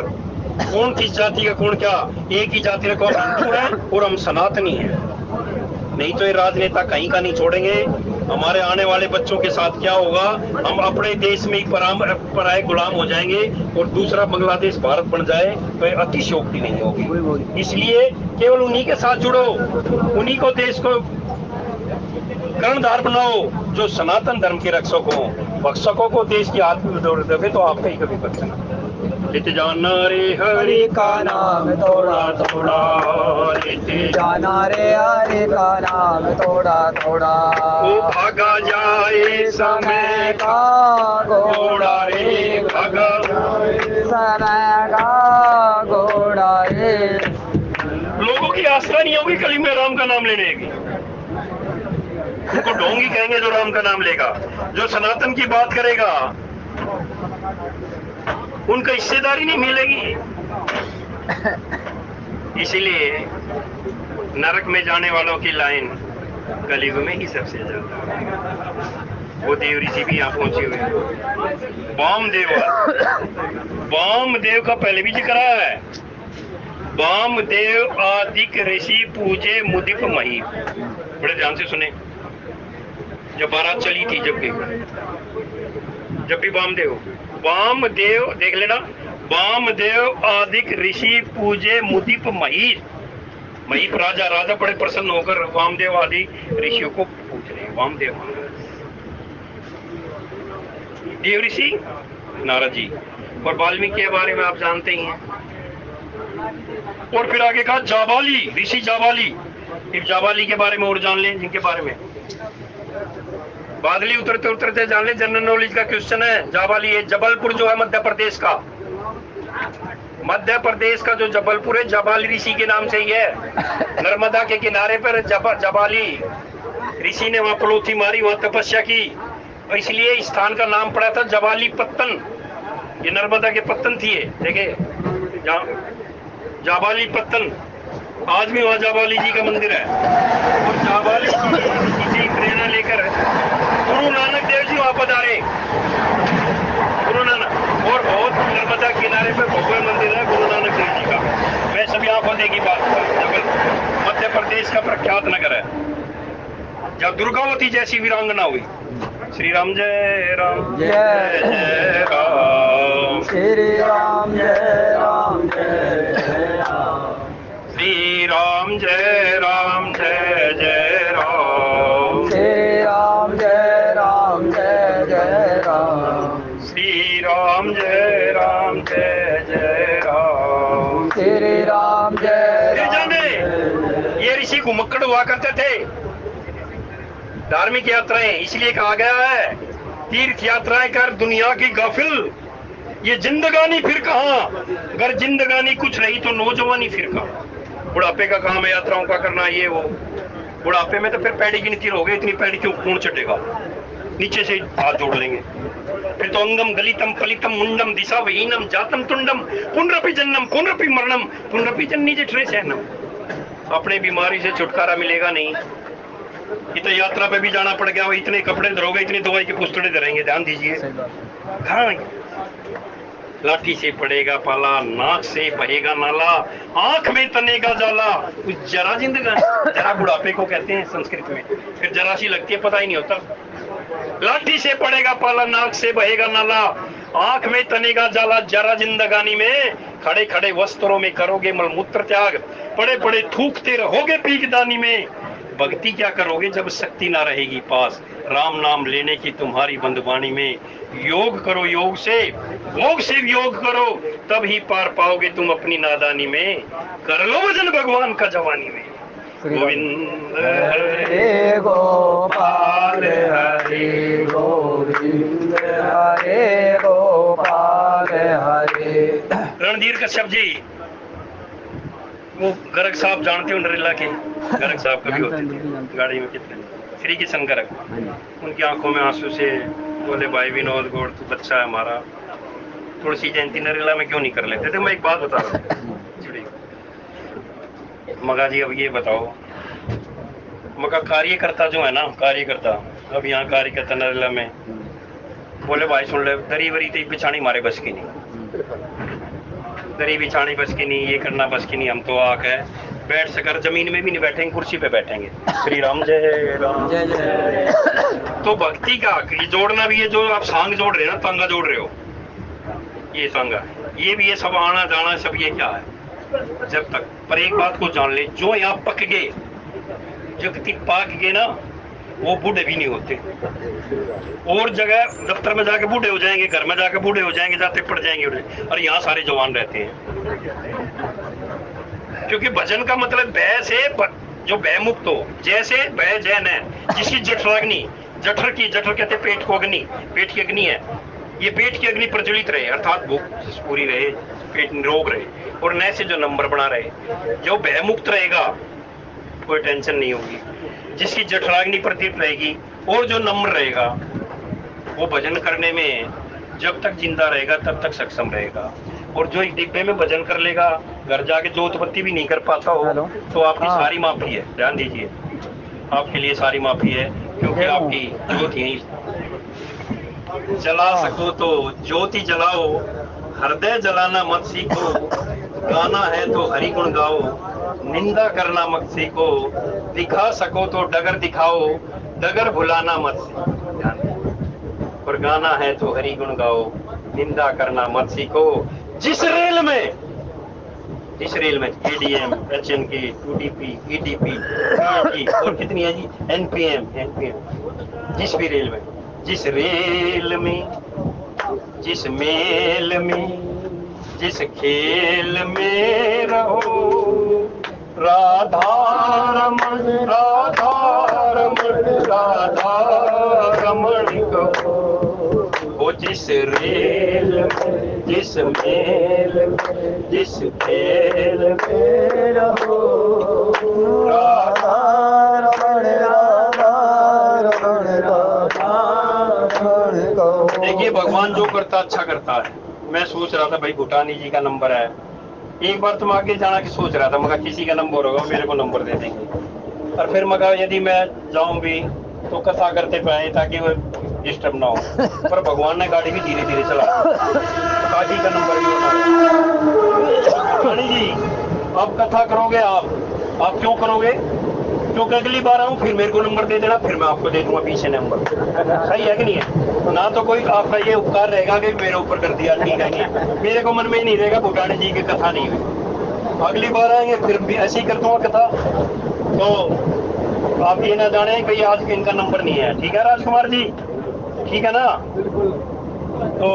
कौन किस जाति का कौन क्या, एक ही जाति का हिंदू है और हम सनातनी है। नहीं तो ये राजनेता कहीं का नहीं छोड़ेंगे। हमारे आने वाले बच्चों के साथ क्या होगा, हम अपने देश में ही पराए गुलाम हो जाएंगे और दूसरा बांग्लादेश भारत बन जाए तो ये अतिशयोक्ति नहीं होगी। इसलिए केवल उन्हीं के साथ जुड़ो, उन्हीं को देश को कर्णधार बनाओ जो सनातन धर्म के रक्षक हो। भक्षकों को देश की हाथ में दौड़ देवे तो आपका ही कभी बचना। लेते जाना रे हरि का नाम थोड़ा थोड़ा, लेते जाना रे हरि का नाम थोड़ा थोड़ा, वो भागा जाए समय का घोड़ा रे, भागा समय का घोड़ा रे। लोगों की आस्था नहीं होगी कली में राम का नाम लेने की। उनको ढोंगी कहेंगे जो राम का नाम लेगा, जो सनातन की बात करेगा उनका हिस्सेदारी नहीं मिलेगी। इसीलिए नरक में जाने वालों की लाइन कलयुग में ही सबसे ज्यादा। वो देव ऋषि भी यहाँ पहुंचे हुए। वामदेव का पहले भी जिक्र है। वामदेव आदिक ऋषि पूजे मुदिप मही। बड़े ध्यान से सुने, जब बारात चली थी, जब भी वामदेव देख लेना, वामदेव आदिक ऋषि पूजे मुदिप महीप। महीप राजा बड़े प्रसन्न होकर वामदेव आदि ऋषियों को पूज रहे हैं। वामदेव देव ऋषि नारद जी, और वाल्मीकि के बारे में आप जानते ही हैं। और फिर आगे कहा जाबाली, ऋषि जाबाली। फिर जाबाली के बारे में और जान लें, जिनके बारे में बादली उतरते उतरते जान ले। जनरल नॉलेज का क्वेश्चन है। जाबाली है जबलपुर जो है मध्य प्रदेश का, मध्य प्रदेश का जो जबलपुर है, जबाली ऋषि के नाम से ही है। नर्मदा के किनारे पर जबाली ऋषि ने वहां पलोथी मारी, वहां तपस्या की, और इसलिए इस स्थान का नाम पड़ा था जबाली पत्तन। ये नर्मदा के पत्तन थी। देखिए जाबाली पत्तन, आज भी वहां जाबाली जी का मंदिर है। और जाबाली जी प्रेरणा लेकर गुरु नानक देव जी वहां पधारे। गुरु नानक, और बहुत नर्मदा किनारे पे भव्य मंदिर है गुरु नानक देव जी का। मैं सभी आंखों देखी बात कर, मध्य प्रदेश का प्रख्यात नगर है। जब दुर्गावती जैसी वीरांगना हुई। श्री राम जय राम जय जय राम, श्री राम जय राम जय राम, श्री राम जय राम जय जय राम, श्री जय राम श्री राम जय राम जय जय राम श्री राम जय ये जाने ये ऋषि घुमक्कड़ हुआ करते थे। धार्मिक यात्राएं इसलिए कहा गया है तीर्थ यात्राएं कर दुनिया की गाफिल। ये जिंदगानी फिर कहाँ, अगर जिंदगानी कुछ रही तो नौजवानी फिर कहाँ। बुढ़ापे का काम है यात्राओं का करना, ये वो। बुढ़ापे में तो फिर पैड़ी गिनती रहोगे, इतनी पैड़ी क्यों कौन चढ़ेगा, नीचे से हाथ जोड़ लेंगे। फिर तो अंगम गलितम पलितम मुंडम दिशा वहीनम जातम तुंडम पुनरपि जन्नम पुनरपि मरणम पुनरपि जन्नी जठरे सहनम। अपने बीमारी से छुटकारा मिलेगा नहीं। ये तो यात्रा पे भी जाना पड़ गया, इतने कपड़े धरोगे, इतनी दवाई के पुस्तड़े धरेंगे, ध्यान दीजिए। हाँ, लाठी से पड़ेगा पाला, नाक से बहेगा नाला, आंख में तनेगा जाला। उस जरा जिंदगानी, जरा बुढ़ापे को कहते हैं संस्कृत में, फिर जरा सी लगती है, पता ही नहीं होता। लाठी से पड़ेगा पाला, नाक से बहेगा नाला, आंख में तनेगा जाला। जरा जिंदगानी में खड़े खड़े वस्त्रों में करोगे मलमूत्र त्याग, पड़े पड़े थूकते रहोगे पीकदानी में। भक्ति क्या करोगे जब शक्ति ना रहेगी पास, राम नाम लेने की तुम्हारी बंदवानी में। योग करो योग से, भोग से योग करो, तब ही पार पाओगे तुम अपनी नादानी में। कर लो भजन भगवान का जवानी में। गोविंद हरे गोपाल हरे गोविंद हरे गोपाल हरे। रणधीर कश्यप जी, वो गर्ग साहब जानते हो नरेला के? गर्ग साहब कभी होते थे गाड़ी में, कितने श्री किशन गर्ग। उनकी आंखों में आंसू से बोले, भाई विनोद गौड़ तू बच्चा है हमारा, तुलसी जयंती नरेला में क्यों नहीं कर लेते थे? मैं एक बात बता रहा हूँ मगा जी, अब ये बताओ, मगा कार्यकर्ता जो है ना, कार्यकर्ता अब यहाँ कार्यकर्ता नरेला में बोले, भाई सुन ले, दरी वरी तो बिछानी मारे बस की नहीं, दरी बिछानी बस की नहीं, ये करना बस की नहीं, हम तो आक है, बैठ सकर जमीन में भी नहीं बैठेंगे, कुर्सी पे बैठेंगे। श्री राम जय राम जय जय। तो भक्ति का ये जोड़ना भी है, जो आप सांग जोड़ रहे हो ना, तांगा जोड़ रहे हो, ये तांगा, ये भी, ये सब आना जाना सब ये क्या है जब तक। पर एक बात को जान ले, जो यहाँ पक गए, जो पाक गए ना, वो बूढ़े भी नहीं होते। और जगह दफ्तर में जाके बूढ़े हो जाएंगे, घर में जाके बूढ़े हो जाएंगे, जाते पड़ जाएंगे, और यहाँ सारे जवान रहते हैं। क्योंकि भजन का मतलब भय से, जो भय मुक्त हो, जैसे भय जैन है, जिसकी जठराग्नि, जठर की, जठर कहते पेट को अग्नि, पेट की अग्नि है, ये पेट की अग्नि प्रज्वलित रहे, अर्थात भूख पूरी रहे, पेट निरोग रहे, और नए से जो नंबर बना रहे। जो भय मुक्त रहेगा कोई टेंशन नहीं होगी, जिसकी जठराग्नि प्रदीप्त रहेगी और जो नम्र रहेगा, वो भजन करने में जब तक जिंदा रहेगा तब तक सक्षम रहेगा। और जो एक डिब्बे में भजन कर लेगा, घर जाके जोत बत्ती भी नहीं कर पाता हो, तो आपकी सारी माफी है। ध्यान दीजिए, आपके लिए सारी माफी है, क्योंकि आपकी ज्योत यही। जला सको तो ज्योति जलाओ, हृदय जलाना मत सीखो, गाना है तो हरि गुण गाओ, निंदा करना मत सीखो, दिखा सको तो डगर दिखाओ, डगर भुलाना मत सीखो, और गाना है तो हरि गुण गाओ, निंदा करना मत सीखो। जिस रेल में एडीएम, एचएनके, यूडीपी, ईडीपी, और कितनी है जी, एनपीएम, जिस भी रेल में, जिस रेल में, जिस मेल में, जिस खेल में रहो, राधा रमण राधा रमण राधा रमण कहो। वो जिस रेल में, जिस मेल में, जिस खेल में रहो, राधा रमण राधा रमण राधा रमण कहो। देखिए, भगवान जो करता अच्छा करता है। मैं सोच रहा था भाई भूटानी जी का नंबर है, एक बार तुम आगे जाना की सोच रहा था, मगर किसी का नंबर होगा मेरे को नंबर दे देंगे। और फिर मगर यदि मैं जाऊं भी तो कथा करते पाए ताकि वो डिस्टर्ब ना हो। पर भगवान ने गाड़ी भी धीरे धीरे चला, काजी का नंबर भी होता है। जी अब कथा करोगे आप क्यों करोगे? क्योंकि अगली बार आऊँ फिर मेरे को नंबर दे देना, फिर मैं आपको दे दूंगा पीछे नंबर। सही है कि नहीं है? ना तो कोई आपका ये उपकार रहेगा कि मेरे ऊपर कर दिया, ठीक है नहीं, मेरे को मन में ही नहीं रहेगा भूटानी जी की कथा नहीं हुई। अगली बार आएंगे फिर भी ऐसे ही कर दूंगा कथा। तो आप ये ना जाने भाई आज इनका नंबर नहीं है, ठीक है राजकुमार जी? ठीक है ना? तो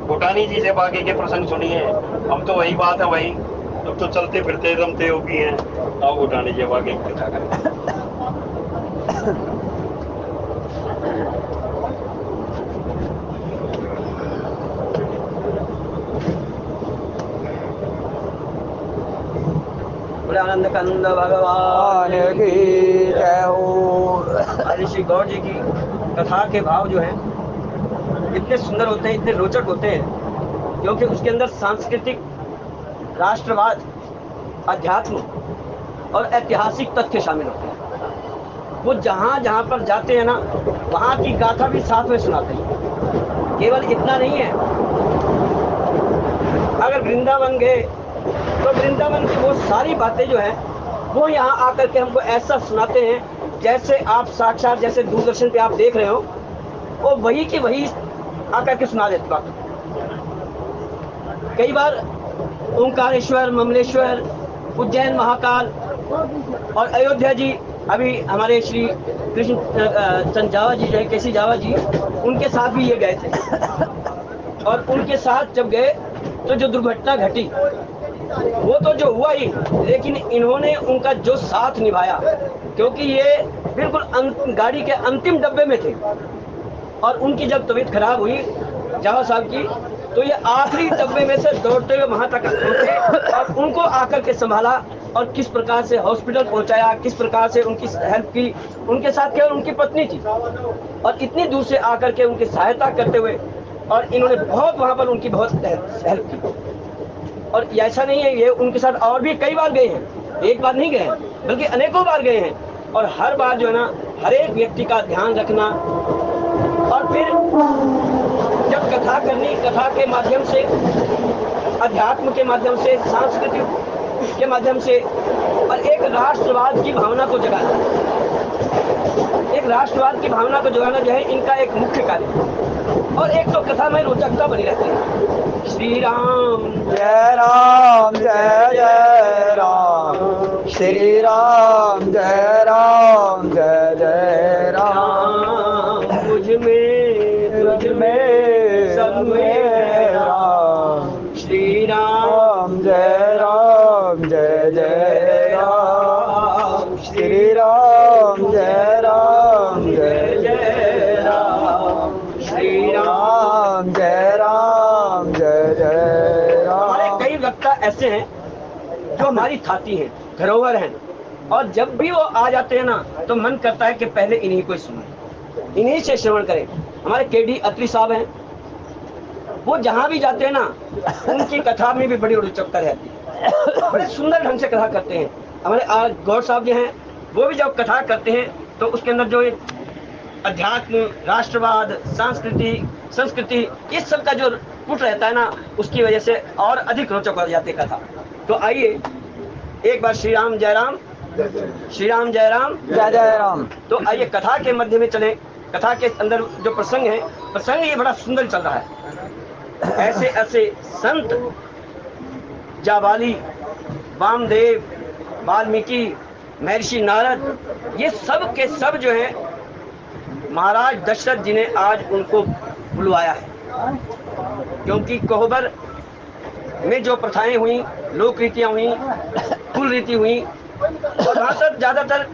भूटानी जी से बाकी के प्रसंग सुनिए। हम तो वही बात है वही, अब तो चलते फिरते रमते योगी हैं। अब भूटानी जी बाकी की कथा करें। आनंद कंद भगवान की जय हो। ऋषि गौर जी की कथा के भाव जो हैं इतने सुंदर होते हैं, इतने रोचक होते हैं, क्योंकि उसके अंदर सांस्कृतिक, राष्ट्रवाद, अध्यात्म और ऐतिहासिक तथ्य शामिल होते हैं। वो जहाँ जहाँ पर जाते हैं ना, वहाँ की गाथा भी साथ में सुनाते हैं। केवल इतना नहीं है, अगर वृंदावन गए तो वृंदावन की वो सारी बातें जो हैं वो यहाँ आकर के हमको ऐसा सुनाते हैं जैसे आप साक्षात, जैसे दूरदर्शन पे आप देख रहे हो, वो वही की वही आकर के सुना देते बात। कई बार ओंकारेश्वर, ममलेश्वर, उज्जैन महाकाल और अयोध्या जी, अभी हमारे श्री कृष्ण चंद जावा जी जो है, केसी जावा जी, उनके साथ भी ये गए थे। और उनके साथ जब गए तो जो दुर्घटना घटी वो तो जो हुआ ही, लेकिन इन्होंने उनका जो साथ निभाया, क्योंकि ये बिल्कुल गाड़ी के अंतिम डब्बे में थे और उनकी जब तबीयत खराब हुई जावा साहब की, तो ये आखिरी डब्बे में से दौड़ते हुए वहां तक पहुंचे और उनको आकर के संभाला और किस प्रकार से हॉस्पिटल पहुंचाया, किस प्रकार से उनकी हेल्प की। उनके साथ केवल उनकी पत्नी थी और इतनी दूर से आकर के उनकी सहायता करते हुए, और इन्होंने बहुत वहां पर उनकी बहुत हेल्प की। और ऐसा नहीं है, ये उनके साथ और भी कई बार गए हैं, एक बार नहीं गए हैं, बल्कि अनेकों बार गए हैं। और हर बार जो है ना, हर एक व्यक्ति का ध्यान रखना, और फिर जब कथा करनी, कथा के माध्यम से, अध्यात्म के माध्यम से, सांस्कृतिक के माध्यम से, और एक राष्ट्रवाद की भावना को जगाना, एक राष्ट्रवाद की भावना को जगाना जो है इनका एक मुख्य कार्य है। और एक तो कथा में रोचकता बनी रहती है। श्री राम जय राम, जय जय राम। श्री राम जय राम, जय जय राम। मुझ में सब में राम। श्री राम जय राम, जय जय राम। श्री राम जय राम, जय जय राम। श्री राम जय राम, जय जय हमारे राम। कई वक्ता ऐसे हैं जो हमारी थाती हैं, धरोहर हैं, और जब भी वो आ जाते हैं ना तो मन करता है कि पहले इन्हीं को सुने, इन्हीं से श्रवण करें। हमारे केडी अत्री साहब हैं, वो जहाँ भी जाते हैं ना उनकी कथा में भी बड़ी रोचकता रहती है, बड़े सुंदर ढंग से कथा करते हैं। हमारे आज गौर साहब जो हैं, वो भी जब कथा करते हैं तो उसके अंदर जो एक अध्यात्म, राष्ट्रवाद, संस्कृति, इस सब का जो पुट रहता है ना, उसकी वजह से और अधिक रोचक हो जाती है कथा। तो आइए एक बार श्री राम जय राम, श्री राम जय राम, जय जय राम। तो आइए कथा के मध्य में चले। कथा के अंदर जो प्रसंग है, प्रसंग ये बड़ा सुंदर चल रहा है। ऐसे ऐसे संत, जाबाली, वामदेव, वाल्मीकि, महर्षि नारद, ये सब के सब जो है महाराज दशरथ जी ने आज उनको बुलवाया है, क्योंकि कोहबर में जो प्रथाएं हुई, लोक रीतियाँ हुई, कुल रीति हुई, और वहाँ पर ज़्यादातर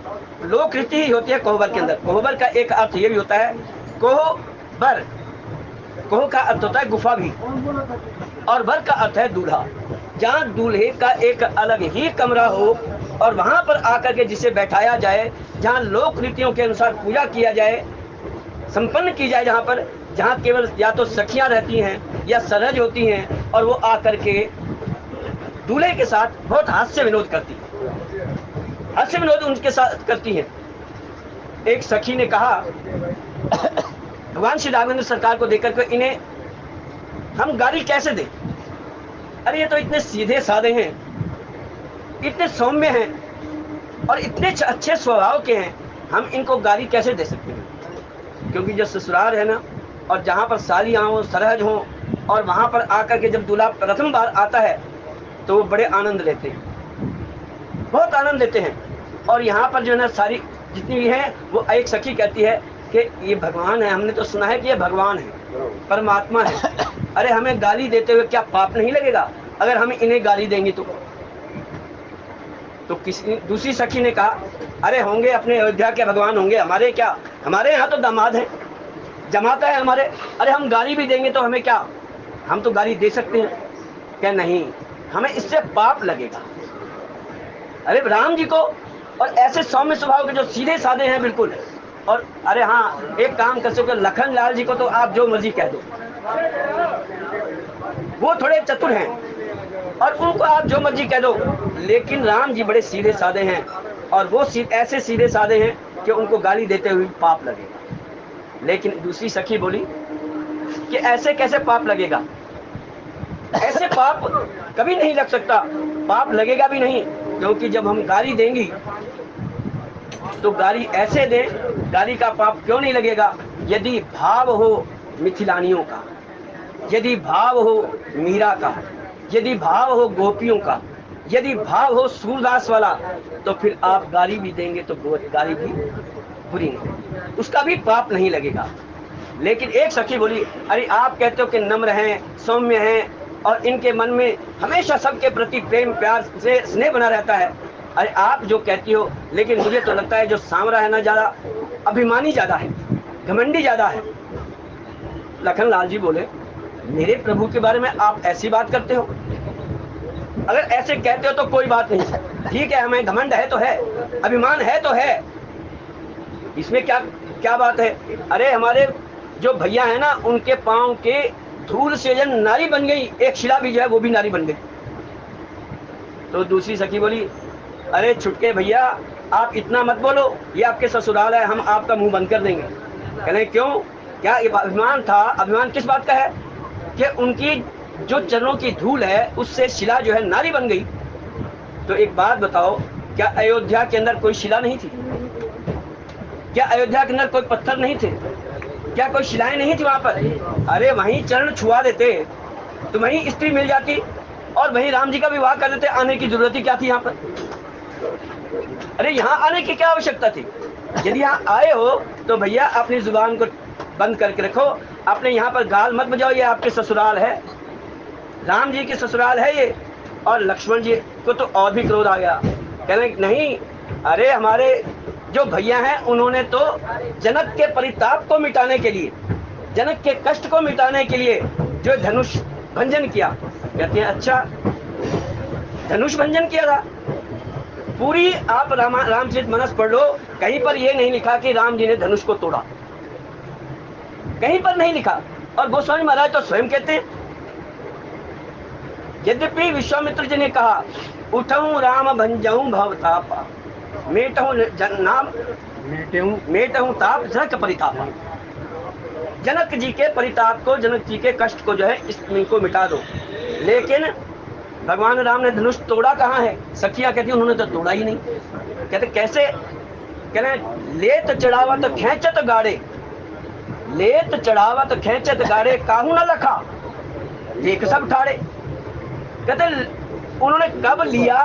लोक रीति ही होती है कोहबर के अंदर। कोहबर का एक अर्थ ये भी होता है, कोहबर, कोह का अर्थ होता है गुफा भी, और बर का अर्थ है दूल्हा। जहाँ दूल्हे का एक अलग ही कमरा हो और वहाँ पर आकर के जिसे बैठाया जाए, जहाँ लोक रीतियों के अनुसार पूजा किया जाए, संपन्न की जाए, जहाँ केवल या तो सखियाँ रहती हैं या सरहज होती हैं, और वो आकर के दूल्हे के साथ बहुत हास्य विनोद करती हैं, हास्य विनोद उनके साथ करती हैं। एक सखी ने कहा भगवान श्री राघवेंद्र सरकार को देकर के, इन्हें हम गाली कैसे दें? अरे ये तो इतने सीधे साधे हैं, इतने सौम्य हैं और इतने अच्छे स्वभाव के हैं, हम इनको गाली कैसे दे सकते हैं? क्योंकि जो ससुराल है ना, और जहाँ पर सालियाँ हों, सरहज हों, और वहाँ पर आकर के जब दूल्हा प्रथम बार आता है तो वो बड़े आनंद लेते हैं, बहुत आनंद लेते हैं। और यहाँ पर जो है ना सारी जितनी भी हैं, वो एक सखी कहती है कि कि ये भगवान है, हमने तो सुना है कि ये भगवान है, परमात्मा है, अरे हमें गाली देते हुए क्या पाप नहीं लगेगा अगर हम इन्हें गाली देंगे तो किसी दूसरी सखी ने कहा अरे होंगे अपने अयोध्या के भगवान होंगे, हमारे क्या, हमारे यहाँ तो दामाद है, जमाता है हमारे, अरे हम गाली भी देंगे तो हमें क्या, हम तो गाली दे सकते हैं। क्या नहीं, हमें इससे पाप लगेगा। अरे राम जी को और ऐसे सौम्य स्वभाव के जो सीधे साधे हैं बिल्कुल, और अरे हाँ एक काम कर सकते, लखन लाल जी को तो आप जो मर्जी कह दो, वो थोड़े चतुर हैं और उनको आप जो मर्जी कह दो, लेकिन राम जी बड़े सीधे साधे हैं और वो ऐसे सीधे साधे हैं कि उनको गाली देते हुए पाप लगेगा। लेकिन दूसरी सखी बोली कि ऐसे कैसे पाप लगेगा, ऐसे पाप कभी नहीं लग सकता, पाप लगेगा भी नहीं, क्योंकि जब हम गाली देंगी तो गाली ऐसे दें, गाली का पाप क्यों नहीं लगेगा, यदि भाव हो मिथिलानियों का, यदि भाव हो मीरा का, यदि भाव हो गोपियों का, यदि भाव हो सूरदास वाला, तो फिर आप गाली भी देंगे तो गाली भी बुरी नहीं, उसका भी पाप नहीं लगेगा। लेकिन एक सखी बोली अरे आप कहते हो कि नम्र हैं, सौम्य हैं और इनके मन में हमेशा सबके प्रति प्रेम प्यार से स्नेह बना रहता है, अरे आप जो कहती हो, लेकिन मुझे तो लगता है जो सांवरा है ना ज़्यादा अभिमानी ज़्यादा है, घमंडी ज़्यादा है। लखन लाल जी बोले मेरे प्रभु के बारे में आप ऐसी बात करते हो, अगर ऐसे कहते हो तो कोई बात नहीं, ठीक है, हमें घमंड है तो है, अभिमान है तो है, इसमें क्या क्या बात है। अरे हमारे जो भैया है ना, उनके पांव के धूल से जन नारी बन गई, एक शिला भी जो है वो भी नारी बन गई। तो दूसरी सखी बोली अरे छुटके भैया आप इतना मत बोलो, ये आपके ससुराल है, हम आपका मुंह बंद कर देंगे। कहने क्यों, क्या ये अभिमान था, अभिमान किस बात का है कि उनकी जो चरणों की धूल है उससे शिला जो है नारी बन गई। तो एक बात बताओ, क्या अयोध्या के अंदर कोई शिला नहीं थी, क्या अयोध्या के अंदर कोई पत्थर नहीं थे, क्या कोई शिलाएं नहीं थी वहां पर, अरे वहीं चरण छुआ देते तो वहीं स्त्री मिल जाती और वहीं राम जी का विवाह कर देते, आने की जरूरत ही क्या थी यहाँ पर, अरे यहाँ आने की क्या आवश्यकता थी। यदि यहाँ आए हो तो भैया अपनी जुबान को बंद करके रखो, अपने यहाँ पर गाल मत बजाओ, ये आपके ससुराल है, राम जी की ससुराल है ये। और लक्ष्मण जी को तो और भी क्रोध आ गया, कहने नहीं, अरे हमारे जो भैया हैं उन्होंने तो जनक के परिताप को मिटाने के लिए, जनक के कष्ट को मिटाने के लिए जो धनुष भंजन किया। कहते हैं अच्छा धनुष भंजन किया था, पूरी आप रामचरितमानस पढ़ लो, कहीं पर ये नहीं लिखा कि राम जी ने धनुष को तोड़ा, कहीं पर नहीं लिखा। और गोस्वामी महाराज तो स्वयं कहते हैं, यद्यपि विश्वामित्र जी ने कहा उठऊं राम भंजऊं भवतापा, मेटहूं ताप जनक परितापा, जनक जी के परिताप को, जनक जी के कष्ट को जो है इनको मिटा दो। लेकिन भगवान राम ने धनुष तोड़ा कहाँ है, सखियां कहती उन्होंने तो तोड़ा ही नहीं। कहते कैसे, कहते लेत चढ़ावा तो खेचत गाड़े, लेत चढ़ावा तो खेचत गाड़े, काहू न लखा देख सब ठाड़े। कहते उन्होंने कब लिया,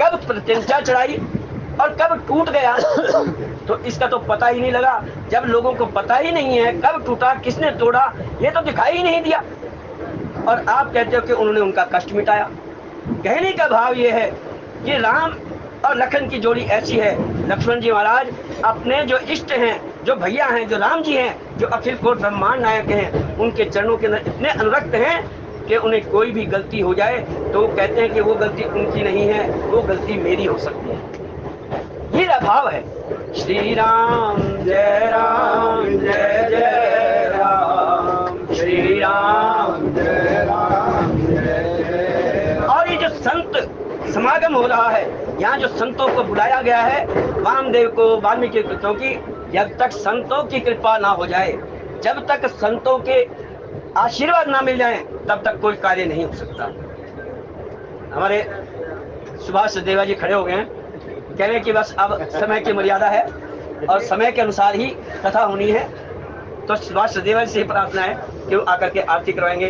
कब प्रत्यंचा चढ़ाई और कब टूट गया, तो इसका तो पता ही नहीं लगा। जब लोगों को पता ही नहीं है कब टूटा, किसने तोड़ा, ये तो दिखाई ही नहीं दिया, और आप कहते हो कि उन्होंने उनका कष्ट मिटाया। कहने का भाव ये है कि राम और लखन की जोड़ी ऐसी है, लक्ष्मण जी महाराज अपने जो इष्ट हैं, जो भैया हैं, जो राम जी हैं, जो अखिल कोट ब्रह्मांड नायक हैं, उनके चरणों के अंदर इतने अनुरक्त हैं कि उन्हें कोई भी गलती हो जाए तो वो कहते हैं कि वो गलती उनकी नहीं है, वो गलती मेरी हो सकती है। ये भाव है। श्री राम जय जय राम, श्री राम जय जय। और ये जो संत समागम हो रहा है, यहाँ जो संतों को बुलाया गया है, वामदेव को, वाल्मीकि को, क्योंकि जब तक संतों की कृपा ना हो जाए, जब तक संतों के आशीर्वाद ना मिल जाए, तब तक कोई कार्य नहीं हो सकता। हमारे सुभाष देवा जी खड़े हो गए हैं, कह रहे हैं कि बस अब समय की मर्यादा है और समय के अनुसार ही कथा होनी है। तो सुभाष देवा जी से प्रार्थना है कि वो आकर के आरती करवाएंगे।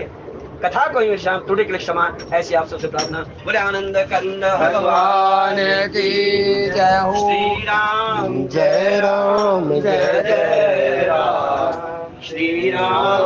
कथा को यूं शाम त्रुटि के लिए क्षमा, ऐसी आप सबसे प्रार्थना। बोले आनंद कंद भगवान की जय हो। श्री राम जय राम जय जय राम श्री राम।